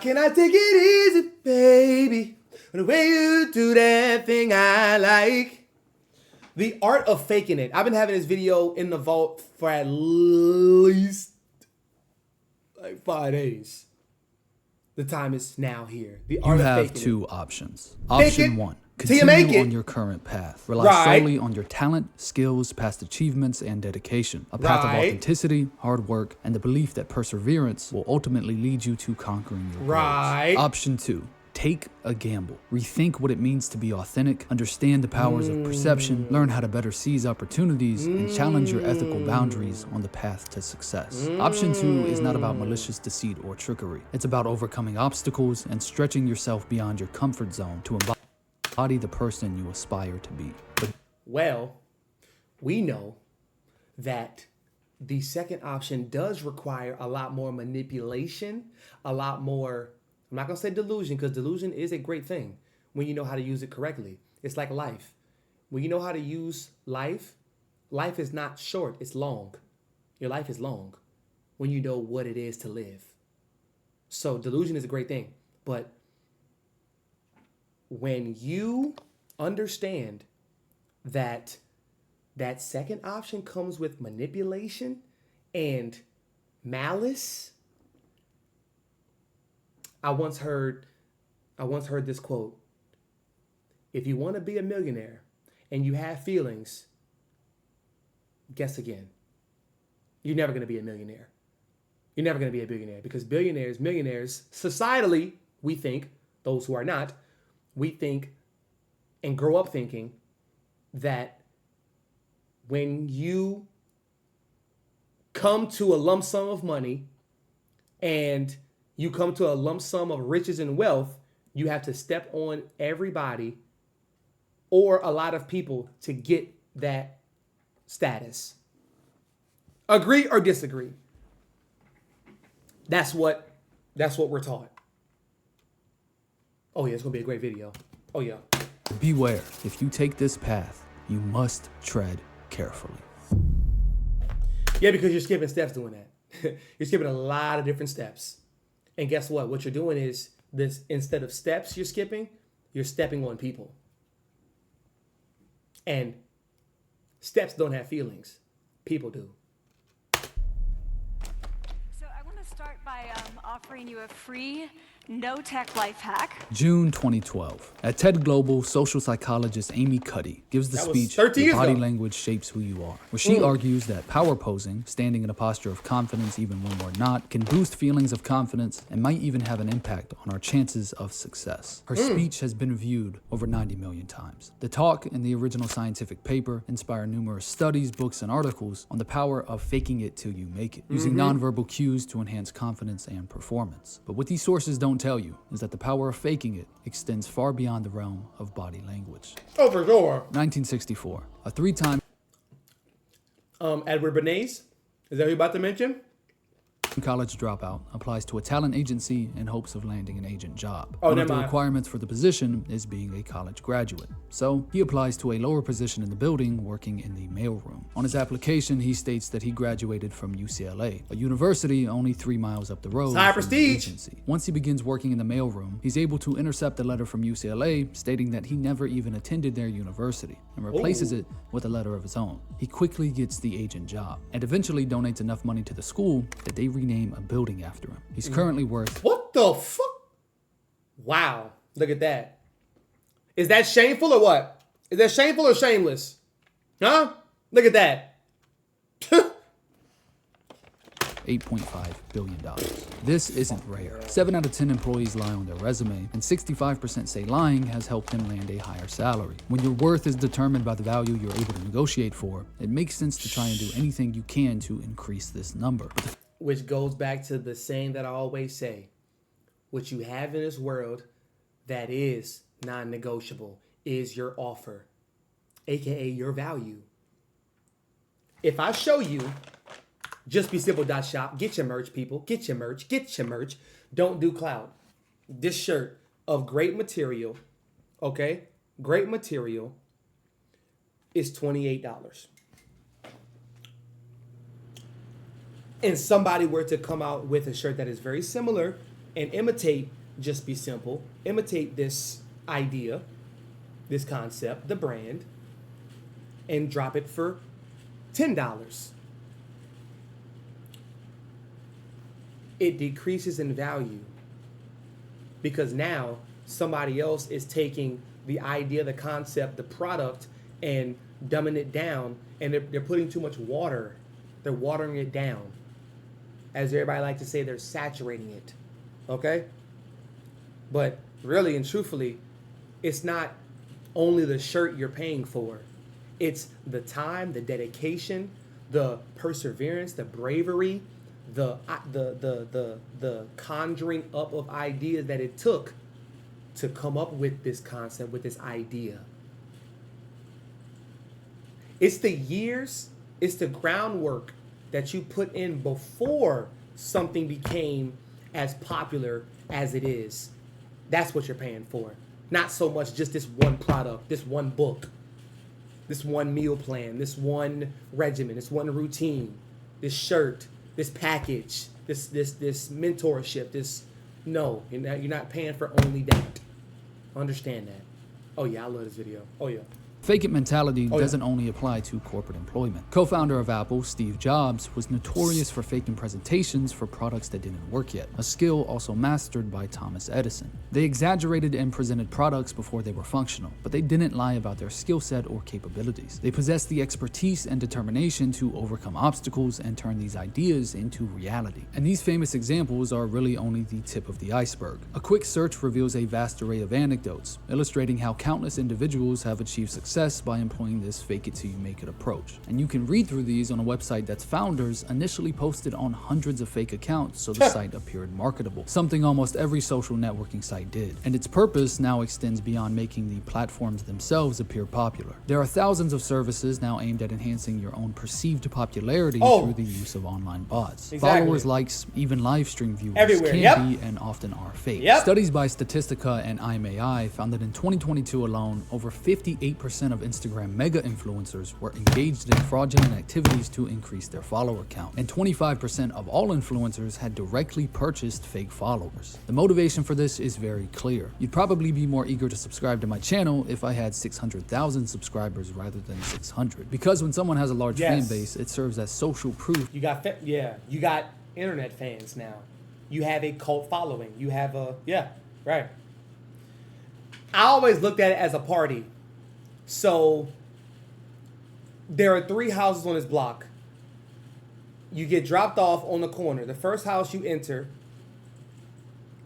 Can I take it easy, baby? The way you do that thing I like. The art of faking it. I've been having this video in the vault for at least like 5 days. The time is now here. The You art of have faking two it. options. Fake Option it one, till you make continue it. on your current path. Rely Right. solely on your talent, skills, past achievements, and dedication. A path of Right. authenticity, hard work, and the belief that perseverance will ultimately lead you to conquering your Right. goals. Option two, take a gamble. Rethink what it means to be authentic, understand the powers of perception, learn how to better seize opportunities, and challenge your ethical boundaries on the path to success. Option two is not about malicious deceit or trickery. It's about overcoming obstacles and stretching yourself beyond your comfort zone to embody the person you aspire to be. But Well, we know that the second option does require a lot more manipulation, a lot more, I'm not going to say delusion, because delusion is a great thing when you know how to use it correctly. It's like life. When you know how to use life, life is not short, it's long. Your life is long when you know what it is to live. So delusion is a great thing. But when you understand that that second option comes with manipulation and malice. I once heard this quote. If you want to be a millionaire and you have feelings, guess again. You're never going to be a millionaire. You're never going to be a billionaire because millionaires, societally, we think, those who are not, we think and grow up thinking that when you come to a lump sum of money and you come to a lump sum of riches and wealth, you have to step on everybody or a lot of people to get that status. Agree or disagree? That's what we're taught. Oh yeah, it's gonna be a great video. Oh yeah. beware, if you take this path, you must tread carefully. Yeah, because you're skipping steps doing that. You're skipping a lot of different steps. And guess what? What you're doing is this, instead of steps you're stepping on people. And steps don't have feelings. People do. So I want to start by offering you a free no-tech life hack. June 2012. At TED Global, social psychologist Amy Cuddy gives the That was speech, 13 Your years Body ago. Language Shapes Who You Are, where she argues that power posing, standing in a posture of confidence even when we're not, can boost feelings of confidence and might even have an impact on our chances of success. Her speech has been viewed over 90 million times. The talk and the original scientific paper inspire numerous studies, books, and articles on the power of faking it till you make it, using nonverbal cues to enhance confidence and performance. But what these sources don't tell you is that the power of faking it extends far beyond the realm of body language. Oh, for sure. 1964, a three-time Edward Bernays, is that who you're about to mention? college dropout applies to a talent agency in hopes of landing an agent job. Oh, One of never the mind. requirements for the position is being a college graduate. So he applies to a lower position in the building, working in the mailroom. On his application, he states that he graduated from UCLA, a university only 3 miles up the road High from the prestige. agency. Once he begins working in the mailroom, he's able to intercept a letter from UCLA stating that he never even attended their university and replaces it with a letter of his own. He quickly gets the agent job and eventually donates enough money to the school that they rename a building after him. He's currently worth What the fuck? Wow. Look at that. Is that shameful or what? Is that shameful or shameless? Huh? Look at that. $8.5 billion. This isn't rare. 7 out of 10 employees lie on their resume, and 65% say lying has helped them land a higher salary. When your worth is determined by the value you're able to negotiate for, it makes sense to try and do anything you can to increase this number. But Which goes back to the saying that I always say. What you have in this world that is non-negotiable is your offer, aka your value. If I show you justbesimple.shop, get your merch, people. Get your merch. Get your merch. Don't do clout. This shirt of great material, okay? Great material is $28. And somebody were to come out with a shirt that is very similar and imitate Just Be Simple, imitate this idea, this concept, the brand, and drop it for $10. It decreases in value because now somebody else is taking the idea, the concept, the product, and dumbing it down, and they're putting too much water. They're watering it down. As everybody likes to say, they're saturating it. Okay? But really and truthfully, it's not only the shirt you're paying for. It's the time, the dedication, the perseverance, the bravery, the conjuring up of ideas that it took to come up with this concept, with this idea. It's the years, it's the groundwork that you put in before something became as popular as it is. That's what you're paying for. Not so much just this one product, this one book, this one meal plan, this one regimen, this one routine, this shirt, this package, this mentorship, no, you're not paying for only that. Understand that. Oh yeah, I love this video. Oh yeah. Fake it mentality Oh, yeah. doesn't only apply to corporate employment. Co-founder of Apple, Steve Jobs, was notorious for faking presentations for products that didn't work yet, a skill also mastered by Thomas Edison. They exaggerated and presented products before they were functional, but they didn't lie about their skill set or capabilities. They possessed the expertise and determination to overcome obstacles and turn these ideas into reality. And these famous examples are really only the tip of the iceberg. A quick search reveals a vast array of anecdotes, illustrating how countless individuals have achieved success by employing this fake it till you make it approach. And you can read through these on a website that's founders initially posted on hundreds of fake accounts so the site appeared marketable, something almost every social networking site did. And its purpose now extends beyond making the platforms themselves appear popular. There are thousands of services now aimed at enhancing your own perceived popularity through the use of online bots. Exactly. Followers, likes, even live stream viewers Everywhere. can be and often are fake. Yep. Studies by Statistica and IMAI found that in 2022 alone, over 58% of Instagram mega influencers were engaged in fraudulent activities to increase their follower count, and 25% of all influencers had directly purchased fake followers. The motivation for this is very clear. You'd probably be more eager to subscribe to my channel if I had 600,000 subscribers rather than 600, because when someone has a large fan Yes. base, it serves as social proof. You got you got internet fans now. You have a cult following. You have right. I always looked at it as a party. So there are 3 houses on this block. You get dropped off on the corner. The first house you enter,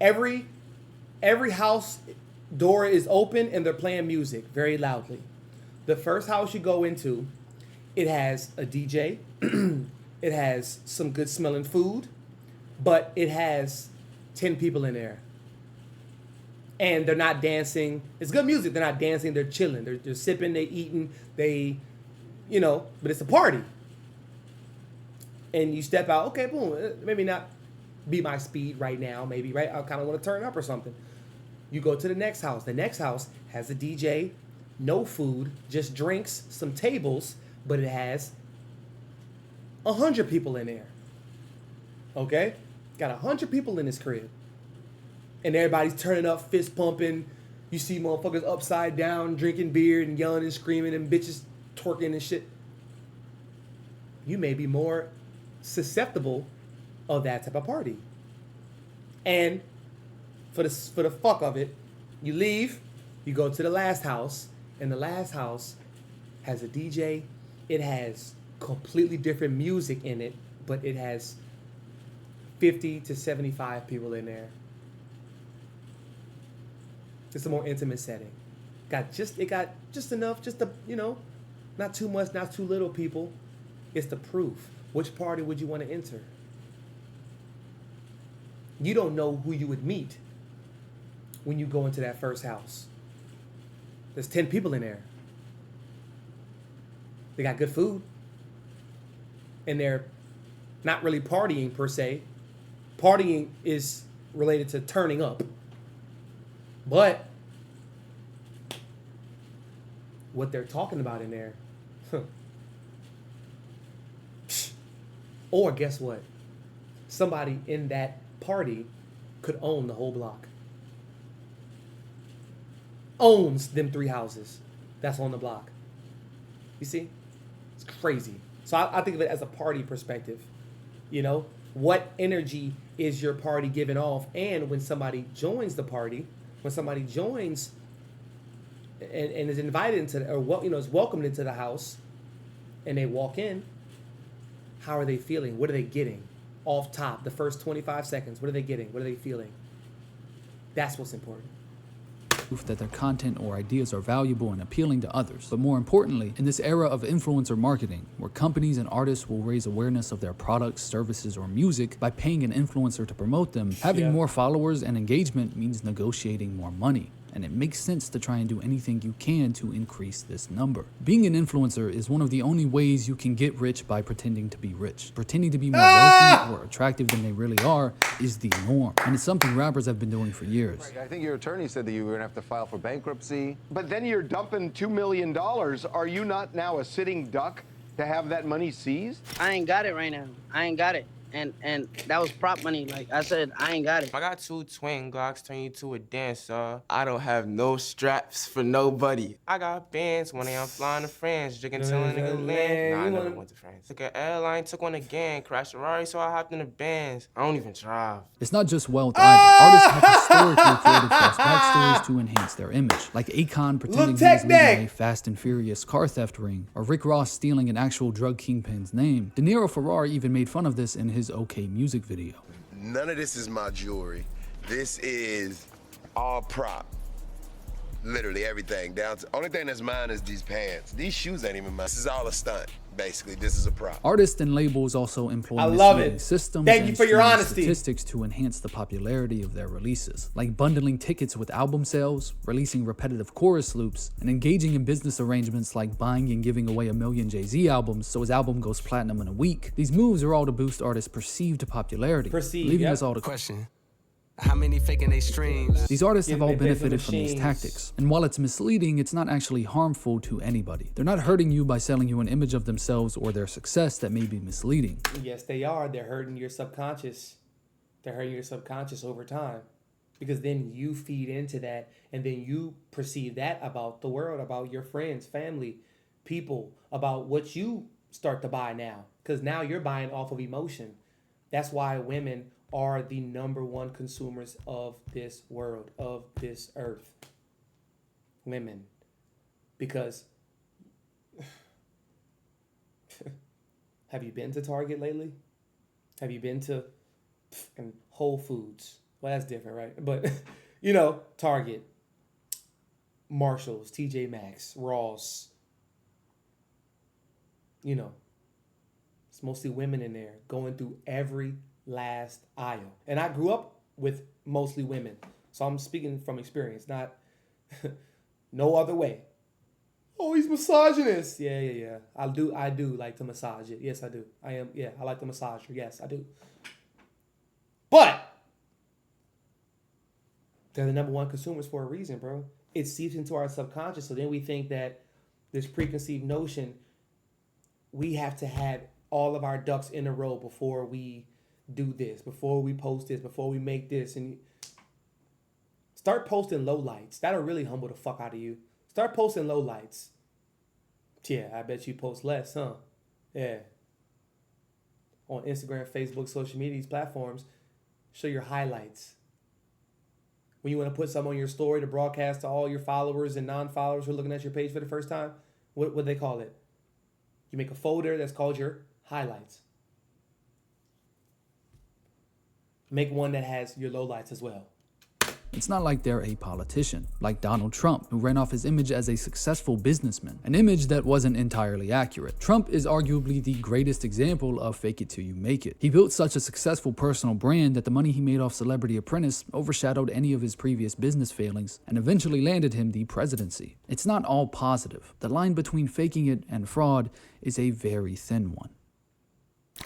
every house door is open and they're playing music very loudly. The first house you go into, it has a DJ, it has some good smelling food, but it has 10 people in there. And they're not dancing. It's good music. They're not dancing. They're chilling. They're sipping. They're eating. But it's a party. And you step out. Okay, boom. Maybe not be my speed right now. Maybe, right? I kind of want to turn up or something. You go to the next house. The next house has a DJ, no food, just drinks, some tables, but it has 100 people in there. Okay? Got 100 people in this crib. And everybody's turning up, fist pumping. You see motherfuckers upside down, drinking beer and yelling and screaming and bitches twerking and shit. You may be more susceptible of that type of party. And for the fuck of it, you leave, you go to the last house, and the last house has a DJ. It has completely different music in it, but it has 50 to 75 people in there. It's a more intimate setting. It got just enough, not too much, not too little people. It's the proof. Which party would you want to enter? You don't know who you would meet when you go into that first house. There's 10 people in there. They got good food. And they're not really partying per se. Partying is related to turning up. But what they're talking about in there, or guess what? Somebody in that party could own the whole block. Owns them 3 houses that's on the block. You see? It's crazy. So I think of it as a party perspective. You know, what energy is your party giving off? And when somebody joins the party, when somebody joins and is invited into, is welcomed into the house, and they walk in, how are they feeling? What are they getting? Off top, the first 25 seconds, what are they getting? What are they feeling? That's what's important. That their content or ideas are valuable and appealing to others. But more importantly, in this era of influencer marketing, where companies and artists will raise awareness of their products, services, or music by paying an influencer to promote them, having more followers and engagement means negotiating more money. And it makes sense to try and do anything you can to increase this number. Being an influencer is one of the only ways you can get rich by pretending to be rich. Pretending to be more wealthy or attractive than they really are is the norm. And it's something rappers have been doing for years. Right. I think your attorney said that you were gonna have to file for bankruptcy. But then you're dumping $2 million. Are you not now a sitting duck to have that money seized? I ain't got it right now. I ain't got it. And that was prop money. Like I said, I ain't got it. I got 2 twin Glocks, turn you to a dancer. I don't have no straps for nobody. I got bands when I'm flying to France, drinking till a nigga land. Nah, I never went to France. Took an airline, took one again, crashed a Rari, so I hopped in the bands. I don't even drive. It's not just wealth either. Artists have historically created false backstories to enhance their image, like Akon pretending he was leading a Fast and Furious car theft ring, or Rick Ross stealing an actual drug kingpin's name. De Niro Ferrar even made fun of this in his OK Music video. None of this is my jewelry. This is all prop. Literally everything down to, only thing that's mine is these pants. These shoes ain't even mine. This is all a stunt. Basically, this is a prop. Artists and labels also employ systems Thank you for your honesty. Statistics to enhance the popularity of their releases, like bundling tickets with album sales, releasing repetitive chorus loops, and engaging in business arrangements like buying and giving away 1 million Jay-Z albums so his album goes platinum in a week. These moves are all to boost artists' perceived popularity, leaving us all to question. How many faking they streams? These artists have all benefited from these tactics. And while it's misleading, it's not actually harmful to anybody. They're not hurting you by selling you an image of themselves or their success that may be misleading. Yes, they are. They're hurting your subconscious. They're hurting your subconscious over time. Because then you feed into that, and then you perceive that about the world, about your friends, family, people, about what you start to buy now. Because now you're buying off of emotion. That's why women are the #1 consumers of this world, of this earth. Women. Because have you been to Target lately? Have you been to Whole Foods? Well, that's different, right? But, Target, Marshalls, TJ Maxx, Ross. It's mostly women in there going through every last aisle. And I grew up with mostly women. So I'm speaking from experience, not no other way. Oh, he's misogynist. Yeah. I do like to massage it. Yes, I do. I like to massage her. Yes, I do. But they're the #1 consumers for a reason, bro. It seeps into our subconscious. So then we think that this preconceived notion, we have to have all of our ducks in a row before we do this, before we post this, before we make this. And start posting lowlights. That'll really humble the fuck out of you. Start posting lowlights. Yeah, I bet you post less, huh? Yeah. On Instagram, Facebook, social media, these platforms, show your highlights. When you want to put something on your story to broadcast to all your followers and non-followers who are looking at your page for the first time, what do they call it? You make a folder that's called your highlights. Make one that has your lowlights as well. It's not like they're a politician, like Donald Trump, who ran off his image as a successful businessman, an image that wasn't entirely accurate. Trump is arguably the greatest example of fake it till you make it. He built such a successful personal brand that the money he made off Celebrity Apprentice overshadowed any of his previous business failings and eventually landed him the presidency. It's not all positive. The line between faking it and fraud is a very thin one.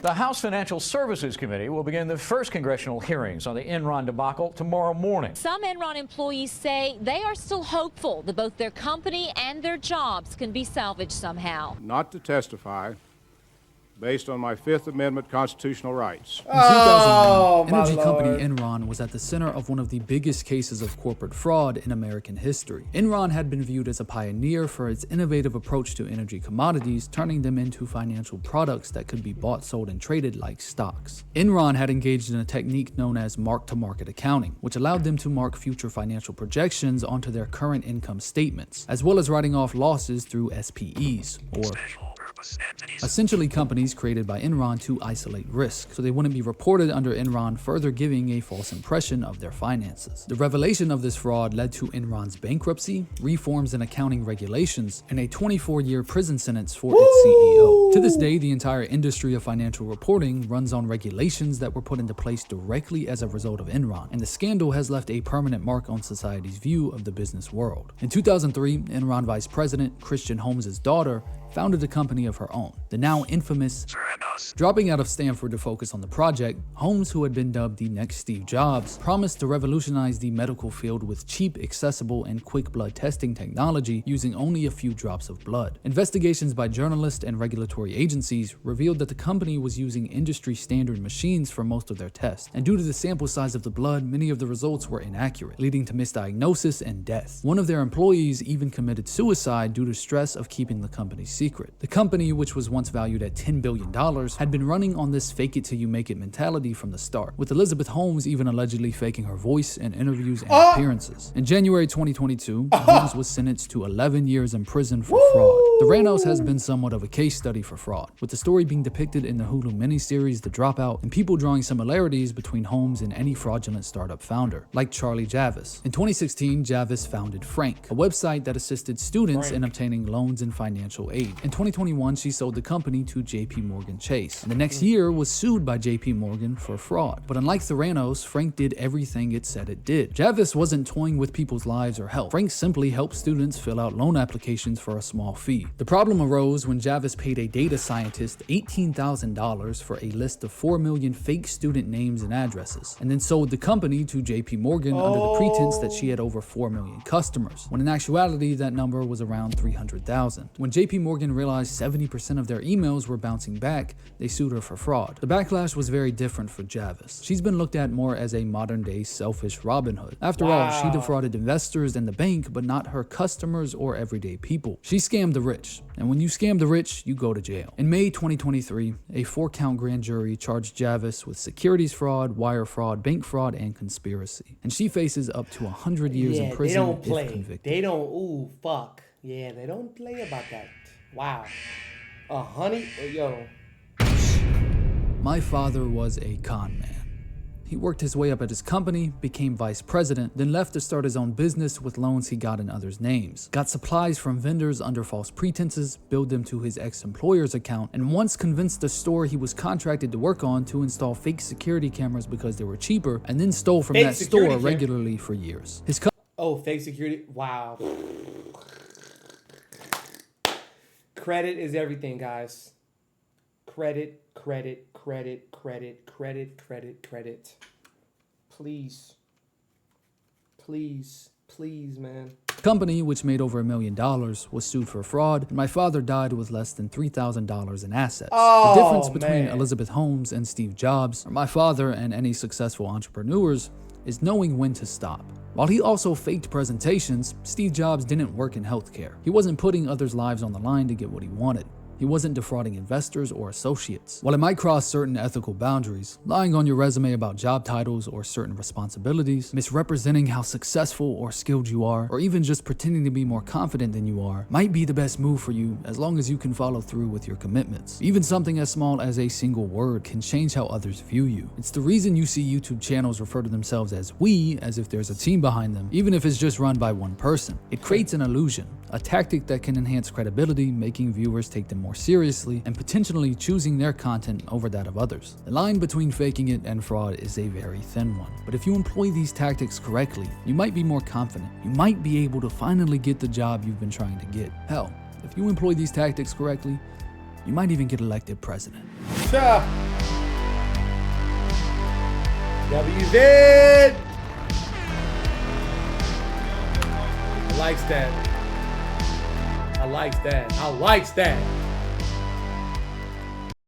The House Financial Services Committee will begin the first congressional hearings on the Enron debacle tomorrow morning. Some Enron employees say they are still hopeful that both their company and their jobs can be salvaged somehow. Not to testify, based on my Fifth Amendment constitutional rights. In 2001, energy company Enron was at the center of one of the biggest cases of corporate fraud in American history. Enron had been viewed as a pioneer for its innovative approach to energy commodities, turning them into financial products that could be bought, sold, and traded like stocks. Enron had engaged in a technique known as mark-to-market accounting, which allowed them to mark future financial projections onto their current income statements, as well as writing off losses through SPEs, or essentially companies created by Enron to isolate risk, so they wouldn't be reported under Enron, further giving a false impression of their finances. The revelation of this fraud led to Enron's bankruptcy, reforms in accounting regulations, and a 24-year prison sentence for its CEO. To this day, the entire industry of financial reporting runs on regulations that were put into place directly as a result of Enron, and the scandal has left a permanent mark on society's view of the business world. In 2003, Enron Vice President Christian Holmes' daughter founded a company of her own, the now infamous Theranos. Dropping out of Stanford to focus on the project, Holmes, who had been dubbed the next Steve Jobs, promised to revolutionize the medical field with cheap, accessible, and quick blood testing technology using only a few drops of blood. Investigations by journalists and regulatory agencies revealed that the company was using industry-standard machines for most of their tests, and due to the sample size of the blood, many of the results were inaccurate, leading to misdiagnosis and death. One of their employees even committed suicide due to stress of keeping the company secret. The company, which was once valued at $10 billion, had been running on this fake-it-till-you-make-it mentality from the start, with Elizabeth Holmes even allegedly faking her voice in interviews and appearances. In January 2022, Holmes was sentenced to 11 years in prison for fraud. Theranos has been somewhat of a case study for fraud, with the story being depicted in the Hulu miniseries The Dropout, and people drawing similarities between Holmes and any fraudulent startup founder, like Charlie Javis. In 2016, Javis founded Frank, a website that assisted students in obtaining loans and financial aid. In 2021, she sold the company to JP Morgan Chase, and the next year was sued by JP Morgan for fraud. But unlike Theranos, Frank did everything it said it did. Javis wasn't toying with people's lives or health. Frank simply helped students fill out loan applications for a small fee. The problem arose when Javis paid a data scientist $18,000 for a list of 4 million fake student names and addresses, and then sold the company to JP Morgan under the pretense that she had over 4 million customers, when in actuality that number was around 300,000. When JP Morgan realized 70% of their emails were bouncing back, they sued her for fraud. The backlash was very different for Javis. She's been looked at more as a modern-day selfish Robin Hood. After all, she defrauded investors and the bank, but not her customers or everyday people. She scammed the rich, and when you scam the rich, you go to jail. In May 2023, a 4-count grand jury charged Javis with securities fraud, wire fraud, bank fraud, and conspiracy, and she faces up to 100 years in prison if convicted. They don't, ooh, fuck. Yeah, they don't play about that. Wow. Yo. My father was a con man. He worked his way up at his company, became vice president, then left to start his own business with loans he got in others' names. Got supplies from vendors under false pretenses, billed them to his ex-employer's account, and once convinced the store he was contracted to work on to install fake security cameras because they were cheaper, and then stole from that store regularly for years. Fake security. Wow. Credit is everything, guys. Credit. Please, man. Company, which made over $1 million, was sued for fraud, and my father died with less than $3,000 in assets. The difference between Elizabeth Holmes and Steve Jobs, or my father and any successful entrepreneurs, is knowing when to stop. While he also faked presentations, Steve Jobs didn't work in healthcare. He wasn't putting others' lives on the line to get what he wanted. He wasn't defrauding investors or associates. While it might cross certain ethical boundaries, lying on your resume about job titles or certain responsibilities, misrepresenting how successful or skilled you are, or even just pretending to be more confident than you are, might be the best move for you as long as you can follow through with your commitments. Even something as small as a single word can change how others view you. It's the reason you see YouTube channels refer to themselves as we, as if there's a team behind them, even if it's just run by one person. It creates an illusion, a tactic that can enhance credibility, making viewers take them more seriously, and potentially choosing their content over that of others. The line between faking it and fraud is a very thin one, but if you employ these tactics correctly, you might be more confident. You might be able to finally get the job you've been trying to get. Hell, if you employ these tactics correctly, you might even get elected president. WZ! I likes that.